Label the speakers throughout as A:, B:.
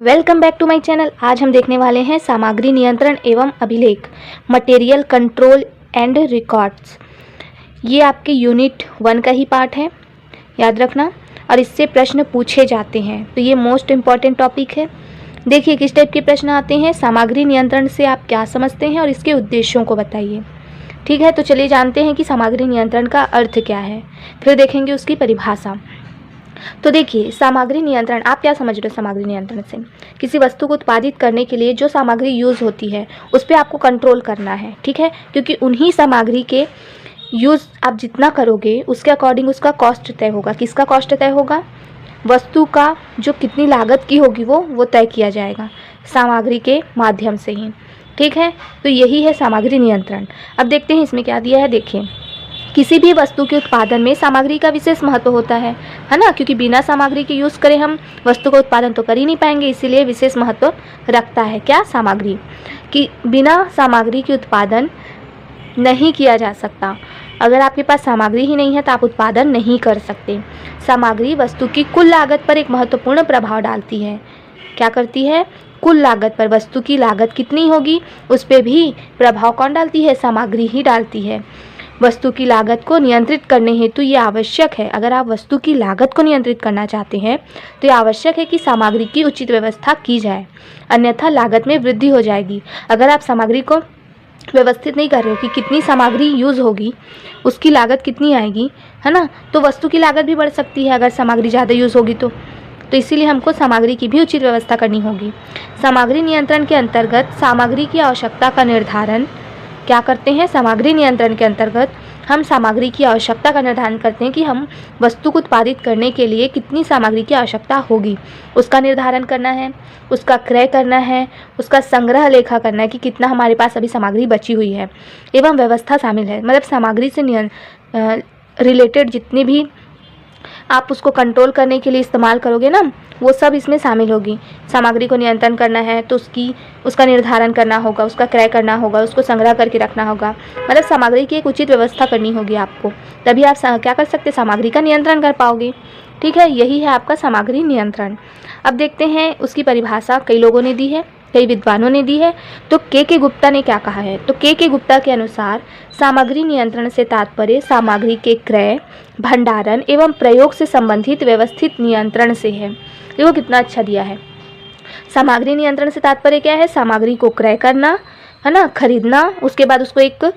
A: Welcome back to my channel. आज हम देखने वाले हैं सामग्री नियंत्रण एवं अभिलेख, मटेरियल कंट्रोल एंड रिकॉर्ड्स। ये आपके यूनिट 1 का ही पार्ट है, याद रखना, और इससे प्रश्न पूछे जाते हैं, तो ये मोस्ट इम्पॉर्टेंट टॉपिक है। देखिए किस टाइप के प्रश्न आते हैं। सामग्री नियंत्रण से आप क्या समझते हैं और इसके उद्देश्यों को बताइए। ठीक है, तो चलिए जानते हैं कि सामग्री नियंत्रण का अर्थ क्या है, फिर देखेंगे उसकी परिभाषा। तो देखिए, सामग्री नियंत्रण, आप क्या समझ रहे हो सामग्री नियंत्रण से? किसी वस्तु को उत्पादित करने के लिए जो सामग्री यूज़ होती है उस पर आपको कंट्रोल करना है। ठीक है, क्योंकि उन्हीं सामग्री के यूज़ आप जितना करोगे उसके अकॉर्डिंग उसका कॉस्ट तय होगा। किसका कॉस्ट तय होगा? वस्तु का जो कितनी लागत की होगी वो तय किया जाएगा सामग्री के माध्यम से ही। ठीक है, तो यही है सामग्री नियंत्रण। अब देखते हैं इसमें क्या दिया है। देखिए, किसी भी वस्तु के उत्पादन में सामग्री का विशेष महत्व होता है ना, क्योंकि बिना सामग्री के यूज़ करें हम वस्तु का उत्पादन तो कर ही नहीं पाएंगे, इसीलिए विशेष महत्व रखता है क्या? सामग्री। कि बिना सामग्री के उत्पादन नहीं किया जा सकता। अगर आपके पास सामग्री ही नहीं है तो आप उत्पादन नहीं कर सकते। सामग्री वस्तु की कुल लागत पर एक महत्वपूर्ण प्रभाव डालती है। क्या करती है? कुल लागत पर, वस्तु की लागत कितनी होगी उस पर भी प्रभाव कौन डालती है? सामग्री ही डालती है। वस्तु की लागत को नियंत्रित करने हेतु ये आवश्यक है, अगर आप वस्तु की लागत को नियंत्रित करना चाहते हैं तो ये आवश्यक है कि सामग्री की उचित व्यवस्था की जाए, अन्यथा लागत में वृद्धि हो जाएगी। अगर आप सामग्री को व्यवस्थित नहीं कर रहे हो कि कितनी सामग्री यूज़ होगी, उसकी लागत कितनी आएगी, है ना, तो वस्तु की लागत भी बढ़ सकती है अगर सामग्री ज़्यादा यूज़ होगी तो इसीलिए हमको सामग्री की भी उचित व्यवस्था करनी होगी। सामग्री नियंत्रण के अंतर्गत सामग्री की आवश्यकता का निर्धारण क्या करते हैं? सामग्री नियंत्रण के अंतर्गत हम सामग्री की आवश्यकता का निर्धारण करते हैं कि हम वस्तु को उत्पादित करने के लिए कितनी सामग्री की आवश्यकता होगी, उसका निर्धारण करना है, उसका क्रय करना है, उसका संग्रह लेखा करना है कि कितना हमारे पास अभी सामग्री बची हुई है, एवं व्यवस्था शामिल है। मतलब सामग्री से रिलेटेड जितनी भी आप उसको कंट्रोल करने के लिए इस्तेमाल करोगे ना, वो सब इसमें शामिल होगी। सामग्री को नियंत्रण करना है तो उसका निर्धारण करना होगा, उसका क्रय करना होगा, उसको संग्रह करके रखना होगा। मतलब सामग्री की एक उचित व्यवस्था करनी होगी आपको, तभी आप क्या कर सकते? सामग्री का नियंत्रण कर पाओगे। ठीक है, यही है आपका सामग्री नियंत्रण। अब देखते हैं उसकी परिभाषा कई लोगों ने दी है, कई विद्वानों ने दी है। तो के गुप्ता ने क्या कहा है? तो के गुप्ता के अनुसार सामग्री नियंत्रण से तात्पर्य सामग्री के क्रय, भंडारण एवं प्रयोग से संबंधित व्यवस्थित नियंत्रण से है। देखो कितना अच्छा दिया है। सामग्री नियंत्रण से तात्पर्य क्या है? सामग्री को क्रय करना, है ना, खरीदना, उसके बाद उसको एक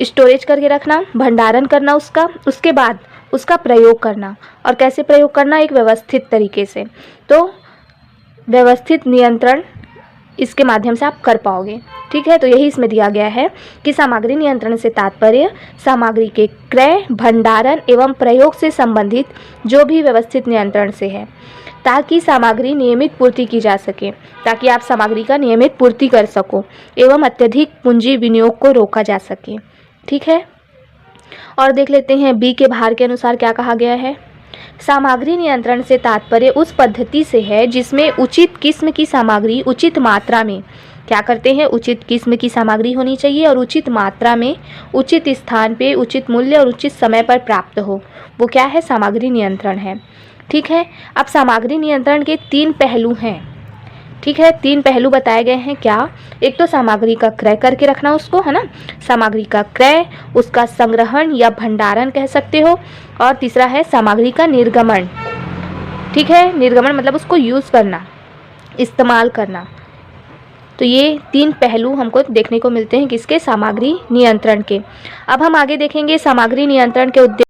A: स्टोरेज करके रखना, भंडारण करना उसके बाद उसका प्रयोग करना। और कैसे प्रयोग करना? एक व्यवस्थित तरीके से। तो व्यवस्थित नियंत्रण इसके माध्यम से आप कर पाओगे। ठीक है, तो यही इसमें दिया गया है कि सामग्री नियंत्रण से तात्पर्य सामग्री के क्रय, भंडारण एवं प्रयोग से संबंधित जो भी व्यवस्थित नियंत्रण से है, ताकि सामग्री नियमित पूर्ति की जा सके, ताकि आप सामग्री का नियमित पूर्ति कर सको एवं अत्यधिक पूंजी विनियोग को रोका जा सके। ठीक है, और देख लेते हैं बी के भार के अनुसार क्या कहा गया है। सामग्री नियंत्रण से तात्पर्य उस पद्धति से है जिसमें उचित किस्म की सामग्री उचित मात्रा में, क्या करते हैं? उचित किस्म की सामग्री होनी चाहिए और उचित मात्रा में, उचित स्थान पे, उचित मूल्य और उचित समय पर प्राप्त हो। वो क्या है? सामग्री नियंत्रण है। ठीक है, अब सामग्री नियंत्रण के 3 पहलू हैं। ठीक है, 3 पहलू बताए गए हैं। क्या? एक तो सामग्री का क्रय करके रखना उसको, है ना, सामग्री का क्रय, उसका संग्रहण या भंडारण कह सकते हो, और तीसरा है सामग्री का निर्गमन। ठीक है, निर्गमन मतलब उसको यूज़ करना, इस्तेमाल करना। तो ये 3 पहलू हमको देखने को मिलते हैं किसके? सामग्री नियंत्रण के। अब हम आगे देखेंगे सामग्री नियंत्रण के उद्देश्य